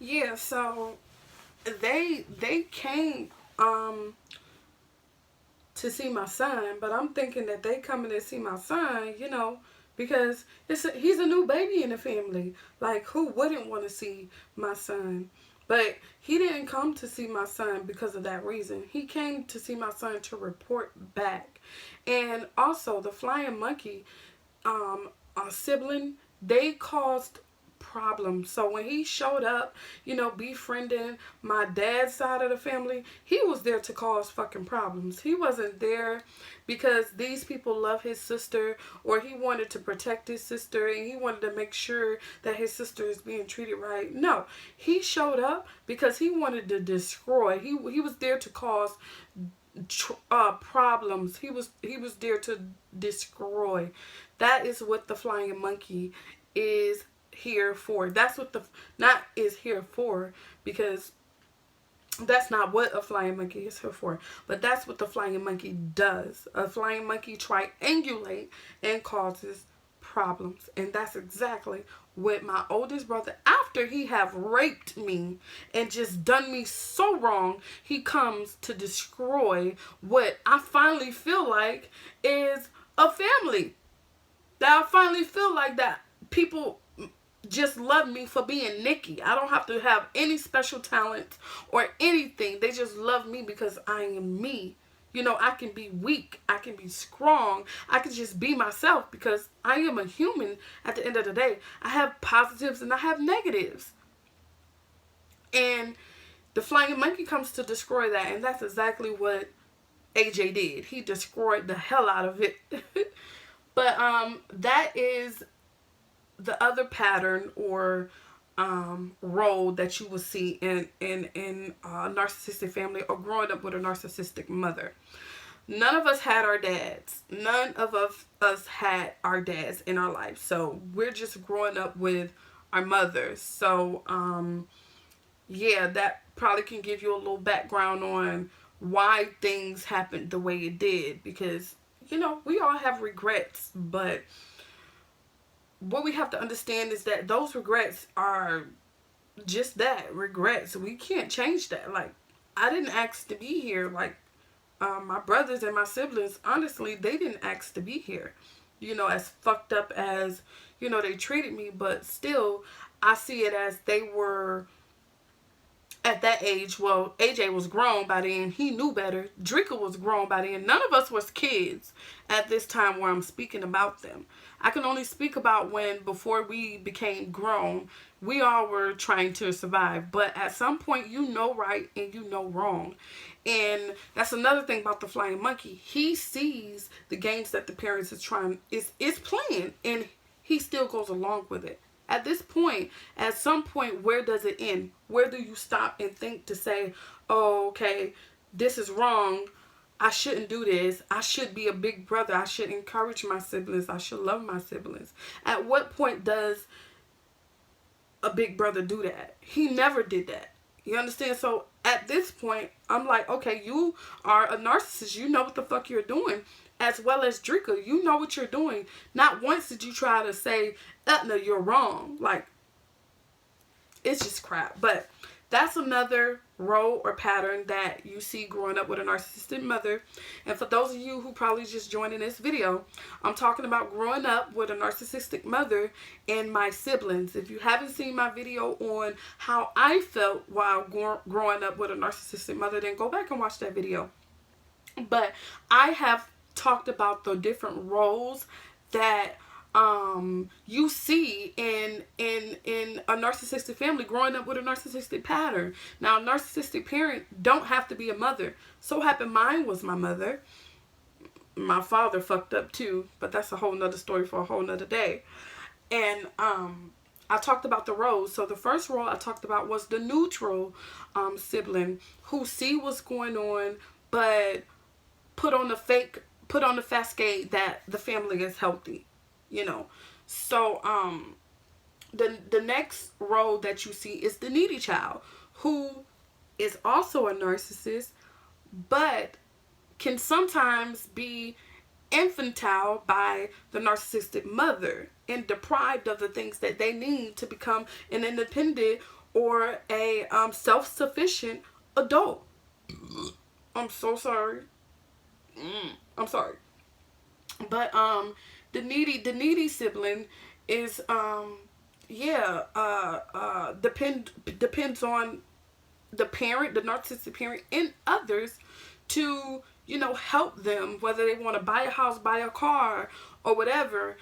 Yeah, so they came to see my son, but I'm thinking that they coming to see my son, because he's a new baby in the family. Like, who wouldn't want to see my son? But he didn't come to see my son because of that reason. He came to see my son to report back. And also, the flying monkey sibling, they caused problems. So when he showed up, befriending my dad's side of the family, he was there to cause fucking problems. He wasn't there because these people love his sister, or he wanted to protect his sister and he wanted to make sure that his sister is being treated right. No, he showed up because he wanted to destroy. He was there to cause problems. He was there to destroy. That is what the flying monkey is here for. That's what the not is here for, because that's not what a flying monkey is here for. But that's what the flying monkey does. A flying monkey triangulate and causes problems, and that's exactly what my oldest brother, after he have raped me and just done me so wrong, he comes to destroy what I finally feel like is a family. That I finally feel like that people just love me for being Nikki. I don't have to have any special talents or anything. They just love me because I am me. I can be weak. I can be strong. I can just be myself because I am a human at the end of the day. I have positives and I have negatives. And the flying monkey comes to destroy that. And that's exactly what AJ did. He destroyed the hell out of it. But that is the other pattern or role that you will see in a narcissistic family, or growing up with a narcissistic mother. None of us had our dads. None of us had our dads in our life. So we're just growing up with our mothers. So yeah, that probably can give you a little background on why things happened the way it did. Because, we all have regrets, but what we have to understand is that those regrets are just that, regrets. We can't change that. Like, I didn't ask to be here. Like, my brothers and my siblings, honestly, they didn't ask to be here. As fucked up as, they treated me, but still, I see it as they were at that age. Well, AJ was grown by then. He knew better. Drika was grown by then. None of us was kids at this time where I'm speaking about them. I can only speak about when, before we became grown, we all were trying to survive. But at some point, you know right and you know wrong. And that's another thing about the flying monkey. He sees the games that the parents is playing, and he still goes along with it. At this point, at some point, where does it end? Where do you stop and think to say, oh, okay, this is wrong. I shouldn't do this. I should be a big brother. I should encourage my siblings. I should love my siblings. At what point does a big brother do that? He never did that. You understand? So at this point, I'm like, okay, you are a narcissist. You know what the fuck you're doing. As well as Drika, you know what you're doing. Not once did you try to say, no, you're wrong. Like, it's just crap. But that's another role or pattern that you see growing up with a narcissistic mother. And for those of you who probably just joined in this video, I'm talking about growing up with a narcissistic mother and my siblings. If you haven't seen my video on how I felt while growing up with a narcissistic mother, then go back and watch that video. But I have talked about the different roles that you see in a narcissistic family, growing up with a narcissistic pattern. Now, a narcissistic parent don't have to be a mother. So happened mine was my mother. My father fucked up too, but that's a whole nother story for a whole nother day. And I talked about the roles. So the first role I talked about was the neutral sibling who see what's going on, but put on the facade that the family is healthy. So the next role that you see is the needy child, who is also a narcissist, but can sometimes be infantile by the narcissistic mother and deprived of the things that they need to become an independent or a self-sufficient adult. I'm so sorry. I'm sorry. But the needy sibling is yeah, depends on the parent, the narcissistic parent, and others to, help them, whether they want to buy a house, buy a car, or whatever.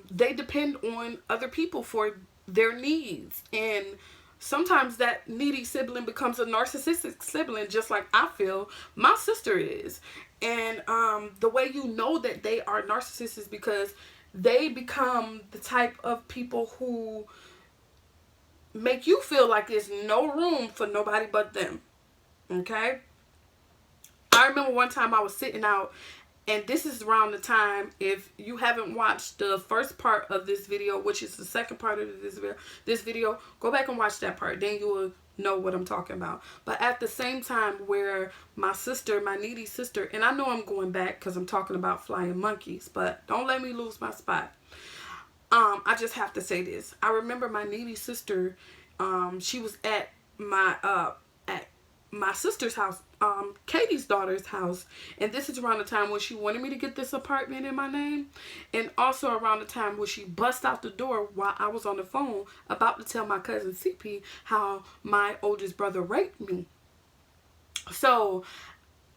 They depend on other people for their needs. And sometimes that needy sibling becomes a narcissistic sibling, just like I feel my sister is. And the way you know that they are narcissists is because they become the type of people who make you feel like there's no room for nobody but them. Okay? I remember one time I was sitting out, and this is around the time, if you haven't watched the first part of this video, which is the second part of this video, go back and watch that part. Then you will know what I'm talking about. But at the same time where my sister, my needy sister, and I know I'm going back because I'm talking about flying monkeys, but don't let me lose my spot. I just have to say this. I remember my needy sister, she was at my sister's house, Katie's daughter's house, and this is around the time when she wanted me to get this apartment in my name, and also around the time when she bust out the door while I was on the phone about to tell my cousin CP how my oldest brother raped me. So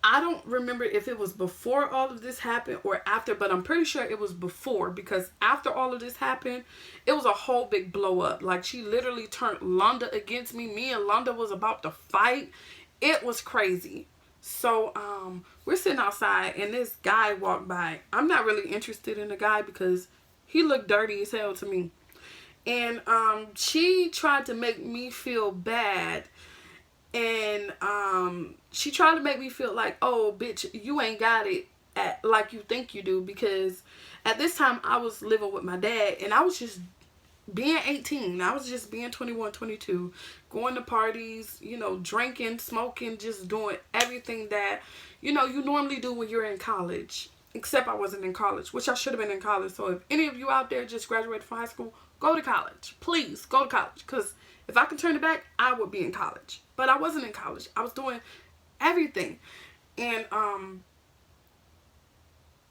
I don't remember if it was before all of this happened or after, but I'm pretty sure it was before, because after all of this happened, it was a whole big blow up. Like, she literally turned Londa against me. Me and Londa was about to fight. It was crazy. So we're sitting outside, and this guy walked by. I'm not really interested in the guy because he looked dirty as hell to me. And she tried to make me feel bad. And she tried to make me feel like, oh, bitch, you ain't got it like you think you do. Because at this time, I was living with my dad, and I was just being 18. I was just being 21, 22, going to parties, drinking, smoking, just doing everything that, you normally do when you're in college. Except I wasn't in college, which I should have been in college. So if any of you out there just graduated from high school, go to college. Please, go to college. Because if I can turn it back, I would be in college. But I wasn't in college. I was doing everything. And,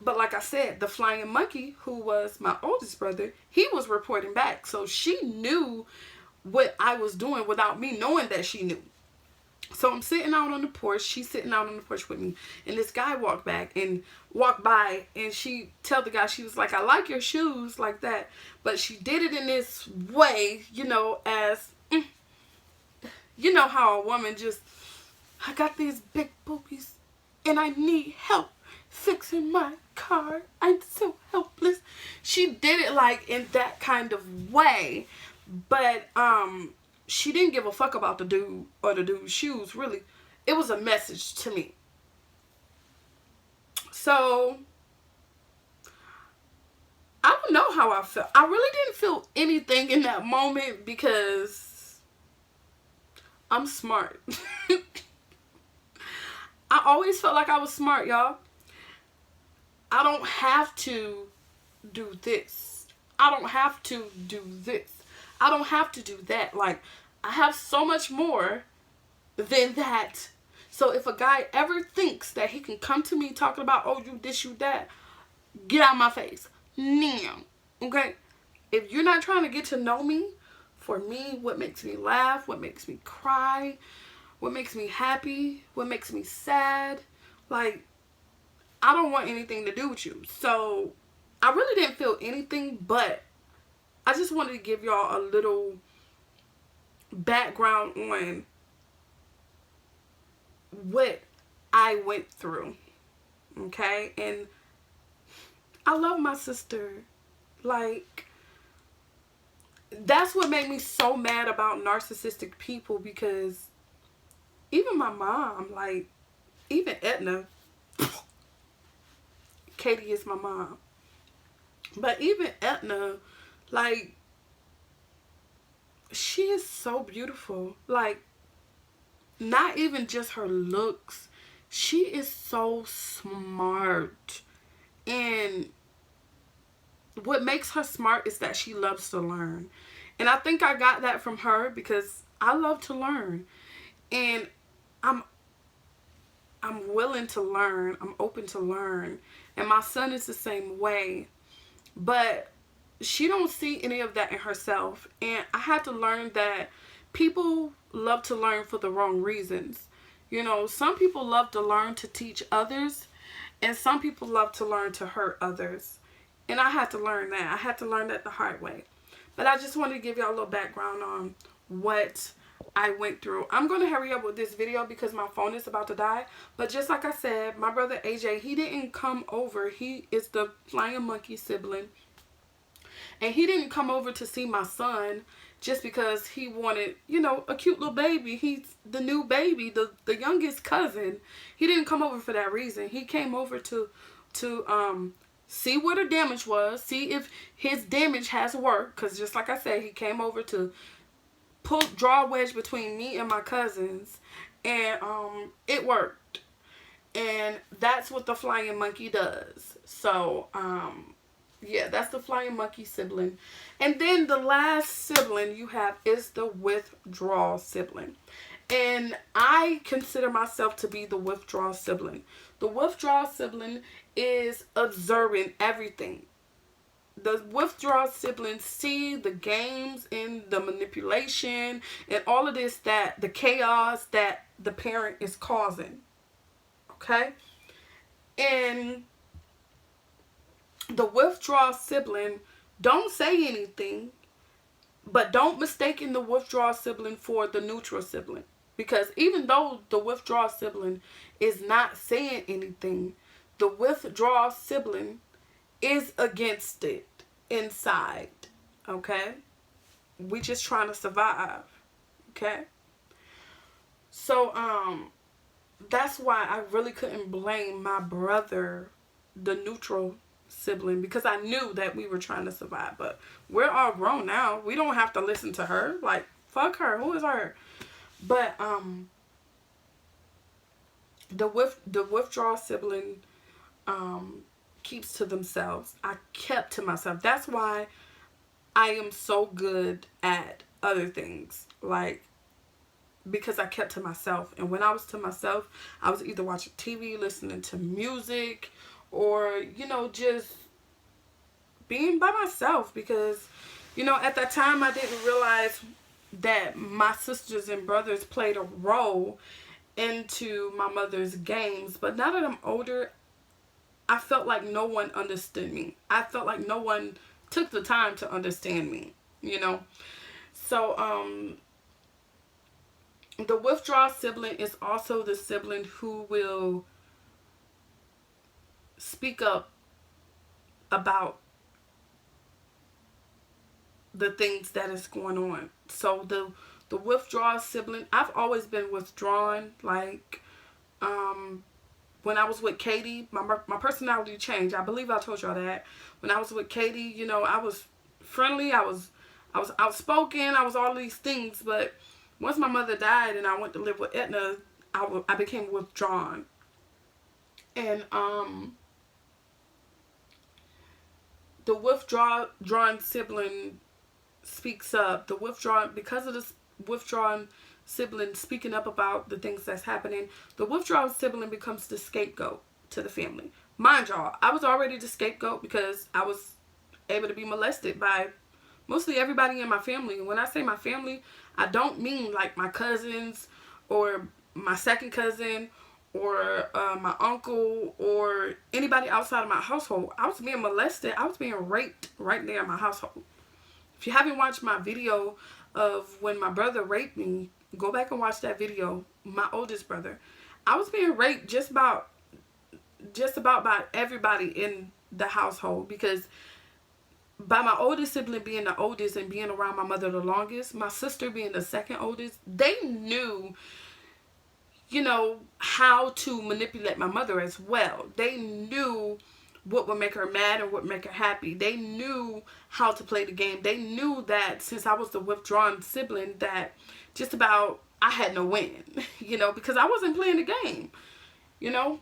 but like I said, the flying monkey, who was my oldest brother, he was reporting back. So she knew what I was doing without me knowing that she knew. So I'm sitting out on the porch. She's sitting out on the porch with me. And this guy walked by, and she tell the guy, she was like, I like your shoes, like that. But she did it in this way, as, you know how a woman just, I got these big boobies and I need help fixing my car. I'm so helpless. She did it like in that kind of way. But she didn't give a fuck about the dude or the dude's shoes, really. It was a message to me. So I don't know how I felt. I really didn't feel anything in that moment because I'm smart. I always felt like I was smart, y'all. I don't have to do this. I don't have to do this. I don't have to do that. Like, I have so much more than that. So if a guy ever thinks that he can come to me talking about, oh, you this, you that, get out of my face. Now. Okay? If you're not trying to get to know me, for me, what makes me laugh, what makes me cry, what makes me happy, what makes me sad, like, I don't want anything to do with you. So I really didn't feel anything, but I just wanted to give y'all a little background on what I went through. Okay? And I love my sister. Like, that's what made me so mad about narcissistic people, because even my mom, like, even Edna, Katie is my mom, but even Edna, like, she is so beautiful. Like, not even just her looks, she is so smart. And what makes her smart is that she loves to learn. And I think I got that from her because I love to learn. And I'm I'm willing to learn. I'm open to learn. And my son is the same way. But she don't see any of that in herself. And I had to learn that people love to learn for the wrong reasons. You know, some people love to learn to teach others, and some people love to learn to hurt others. And I had to learn that. I had to learn that the hard way. But I just wanted to give y'all a little background on what I went through. I'm going to hurry up with this video because my phone is about to die. But just like I said, my brother AJ, he didn't come over. He is the flying monkey sibling. And he didn't come over to see my son just because he wanted, you know, a cute little baby. He's the new baby, the youngest cousin. He didn't come over for that reason. He came over to see what the damage was, see if his damage has worked. Because just like I said, he came over to draw a wedge between me and my cousins. And it worked. And that's what the flying monkey does. So, yeah, that's the flying monkey sibling. And then the last sibling you have is the withdrawal sibling. And I consider myself to be the withdrawal sibling. The withdrawal sibling is observing everything. The withdrawal siblings see the games and the manipulation and all of this, that the chaos that the parent is causing. Okay? And the withdrawal sibling don't say anything, but don't mistake the withdrawal sibling for the neutral sibling. Because even though the withdrawal sibling is not saying anything, the withdrawal sibling is against it inside. Okay? We just trying to survive. Okay? So, that's why I really couldn't blame my brother, the neutral sibling, because I knew that we were trying to survive. But we're all grown now. We don't have to listen to her. Like, fuck her. Who is her? But the withdrawal sibling keeps to themselves. I kept to myself. That's why I am so good at other things. Like, because I kept to myself. And when I was to myself, I was either watching TV, listening to music, or, you know, just being by myself. Because, you know, at that time I didn't realize that my sisters and brothers played a role into my mother's games. But now that I'm older, I felt like no one understood me. I felt like no one took the time to understand me, you know. So, the withdrawal sibling is also the sibling who will speak up about the things that is going on. So the withdrawal sibling, I've always been withdrawn. Like, when I was with Katie, my personality changed. I believe I told y'all that. When I was with Katie, you know, I was friendly, I was outspoken, I was all these things. But once my mother died and I went to live with Edna, I became withdrawn. And the withdrawn sibling speaks up. Because of this withdrawn sibling speaking up about the things that's happening, the withdrawn sibling becomes the scapegoat to the family. Mind y'all, I was already the scapegoat because I was able to be molested by mostly everybody in my family. And when I say my family, I don't mean like my cousins or my second cousin or my uncle or anybody outside of my household. I was being molested. I was being raped right there in my household. If you haven't watched my video of when my brother raped me, go back and watch that video. My oldest brother. I was being raped just about by everybody in the household, because by my oldest sibling being the oldest and being around my mother the longest, my sister being the second oldest, they knew, you know, how to manipulate my mother as well. They knew what would make her mad and what would make her happy. They knew how to play the game. They knew that since I was the withdrawn sibling, that just about I had no win, you know, because I wasn't playing the game, you know.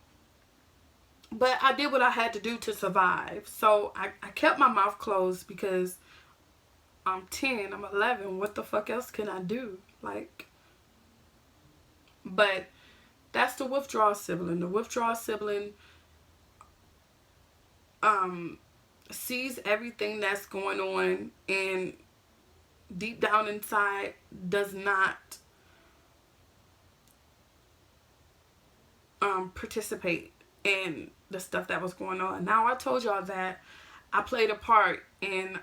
But I did what I had to do to survive. So I kept my mouth closed because I'm 10, I'm 11. What the fuck else can I do? Like, but that's the withdrawal sibling. The withdrawal sibling sees everything that's going on and deep down inside does not participate in the stuff that was going on. Now, I told y'all that I played a part in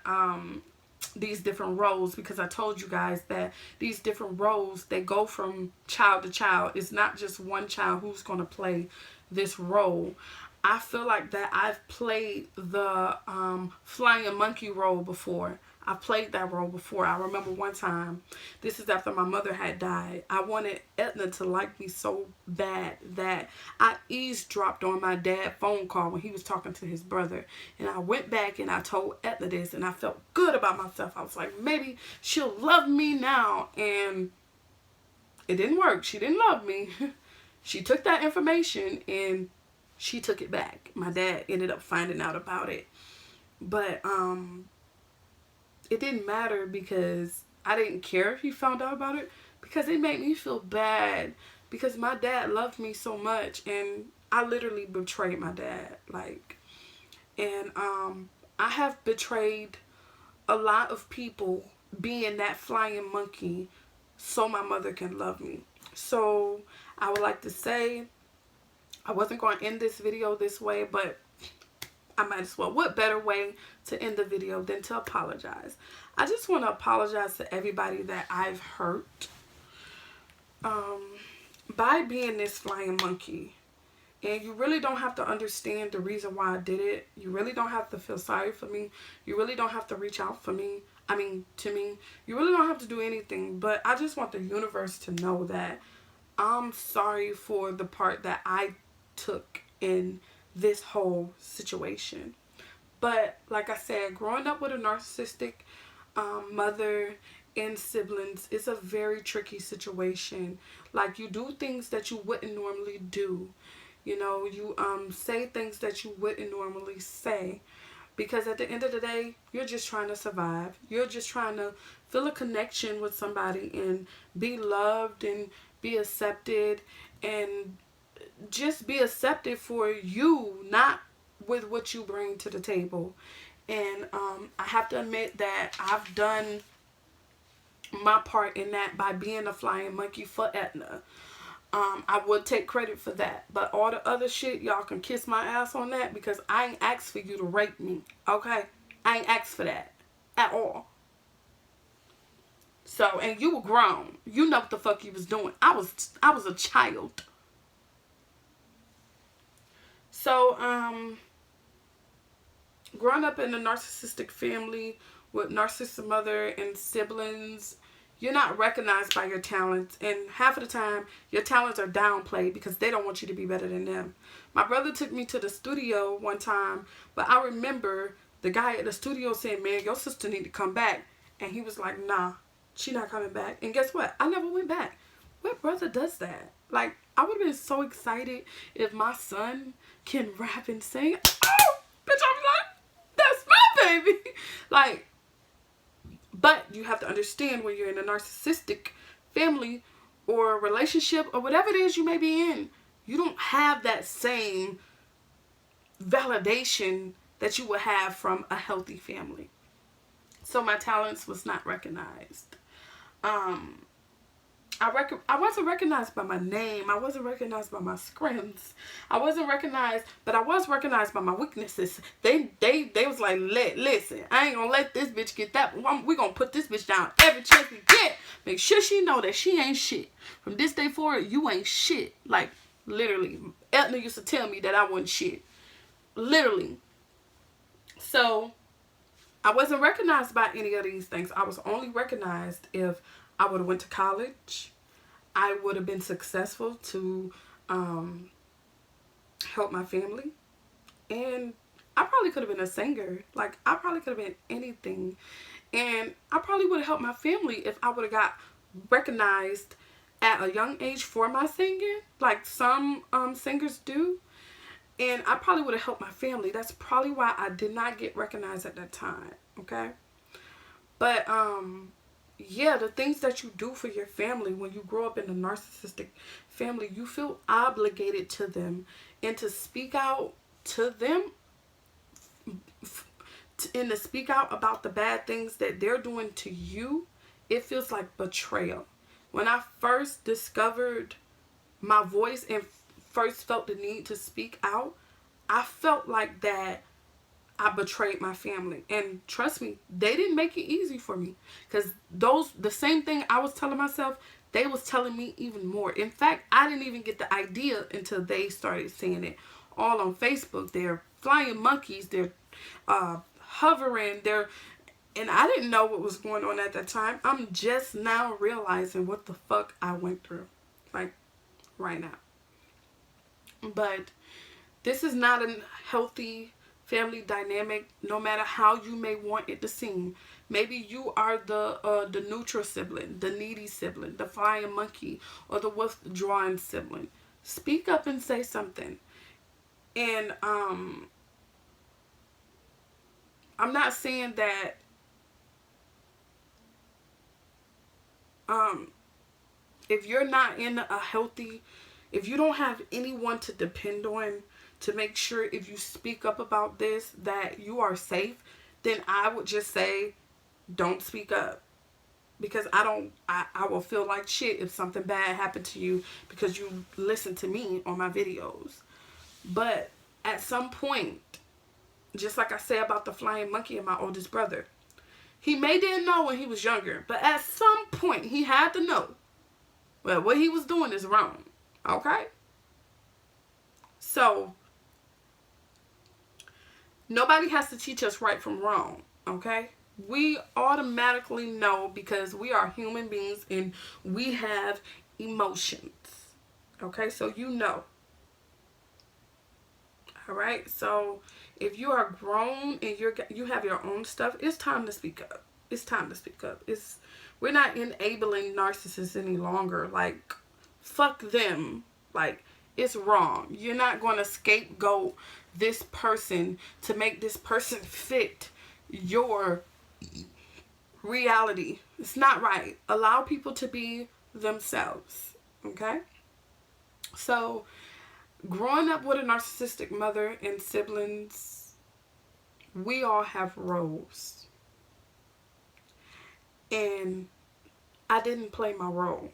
these different roles, because I told you guys that these different roles, they go from child to child. It's not just one child who's going to play this role. I feel like that I've played the flying monkey role before. I played that role before. I remember one time, this is after my mother had died, I wanted Edna to like me so bad that I eavesdropped on my dad's phone call when he was talking to his brother. And I went back and I told Edna this, and I felt good about myself. I was like, maybe she'll love me now. And it didn't work. She didn't love me. She took that information and she took it back. My dad ended up finding out about it. But it didn't matter, because I didn't care if he found out about it, because it made me feel bad, because my dad loved me so much and I literally betrayed my dad. Like, and I have betrayed a lot of people being that flying monkey so my mother can love me. So I would like to say, I wasn't going to end this video this way, but I might as well. What better way to end the video than to apologize? I just want to apologize to everybody that I've hurt by being this flying monkey. And you really don't have to understand the reason why I did it. You really don't have to feel sorry for me. You really don't have to reach out for me. To me. You really don't have to do anything. But I just want the universe to know that I'm sorry for the part that I took in this whole situation. But like I said, growing up with a narcissistic mother and siblings is a very tricky situation. Like, you do things that you wouldn't normally do. You know, you say things that you wouldn't normally say, because at the end of the day, you're just trying to survive. You're just trying to feel a connection with somebody and be loved and be accepted, and just be accepted for you, not with what you bring to the table. And I have to admit that I've done my part in that by being a flying monkey for Etna. I would take credit for that, but all the other shit, y'all can kiss my ass on that, because I ain't asked for you to rape me, okay? I ain't asked for that at all. So, and you were grown. You know what the fuck you was doing. I was a child. So, growing up in a narcissistic family with narcissistic mother and siblings, you're not recognized by your talents, and half of the time your talents are downplayed because they don't want you to be better than them. My brother took me to the studio one time, but I remember the guy at the studio saying, man, your sister need to come back. And he was like, nah, she not coming back. And guess what? I never went back. What brother does that? Like, I would have been so excited if my son can rap and sing. Oh, bitch, I'm like, that's my baby. Like, but you have to understand, when you're in a narcissistic family or relationship or whatever it is you may be in, you don't have that same validation that you would have from a healthy family. So my talents was not recognized. I wasn't recognized by my name. I wasn't recognized by my scrims. I wasn't recognized, but I was recognized by my weaknesses. They was like, listen, I ain't gonna let this bitch get that. We gonna put this bitch down every chance we get. Make sure she know that she ain't shit. From this day forward, you ain't shit. Like, literally. Etna used to tell me that I wasn't shit. Literally. So, I wasn't recognized by any of these things. I was only recognized if I would have went to college. I would have been successful to help my family. And I probably could have been a singer. Like, I probably could have been anything. And I probably would have helped my family if I would have got recognized at a young age for my singing, like some singers do. And I probably would have helped my family. That's probably why I did not get recognized at that time, okay? But yeah, the things that you do for your family when you grow up in a narcissistic family, you feel obligated to them, and to speak out to them, and to speak out about the bad things that they're doing to you, it feels like betrayal. When I first discovered my voice and first felt the need to speak out, I felt like that I betrayed my family. And trust me, they didn't make it easy for me, because the same thing I was telling myself, they was telling me even more. In fact, I didn't even get the idea until they started saying it all on Facebook. They're flying monkeys, they're hovering, and I didn't know what was going on at that time. I'm just now realizing what the fuck I went through, like right now. But this is not a healthy family dynamic, no matter how you may want it to seem. Maybe you are the neutral sibling, the needy sibling, the flying monkey, or the withdrawing sibling. Speak up and say something. And I'm not saying that if you're not in a healthy, if you don't have anyone to depend on to make sure if you speak up about this that you are safe, then I would just say don't speak up. Because I will feel like shit if something bad happened to you because you listen to me on my videos. But at some point, just like I say about the flying monkey and my oldest brother, he may didn't know when he was younger, but at some point he had to know, well, what he was doing is wrong. Okay? So, nobody has to teach us right from wrong. Okay? We automatically know because we are human beings and we have emotions. Okay? So, you know. Alright? So, if you are grown and you have your own stuff, it's time to speak up. It's time to speak up. We're not enabling narcissists any longer. Like, fuck them. Like, it's wrong. You're not going to scapegoat this person to make this person fit your reality. It's not right. Allow people to be themselves. Okay? So, growing up with a narcissistic mother and siblings, we all have roles. And I didn't play my role.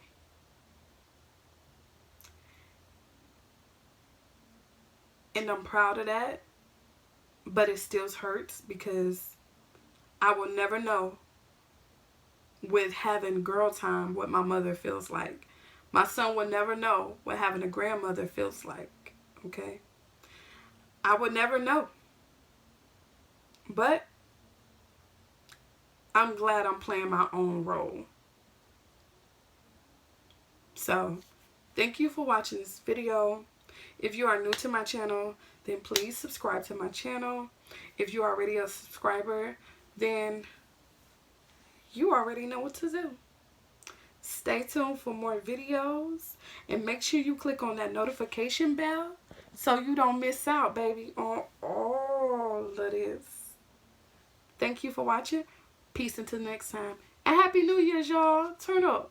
And I'm proud of that. But it still hurts because I will never know with having girl time what my mother feels like. My son will never know what having a grandmother feels like. Okay? I would never know. But I'm glad I'm playing my own role. So, thank you for watching this video. If you are new to my channel, then please subscribe to my channel. If you are already a subscriber, then you already know what to do. Stay tuned for more videos. And make sure you click on that notification bell so you don't miss out, baby, on all of this. Thank you for watching. Peace until next time. And Happy New Year's, y'all. Turn up.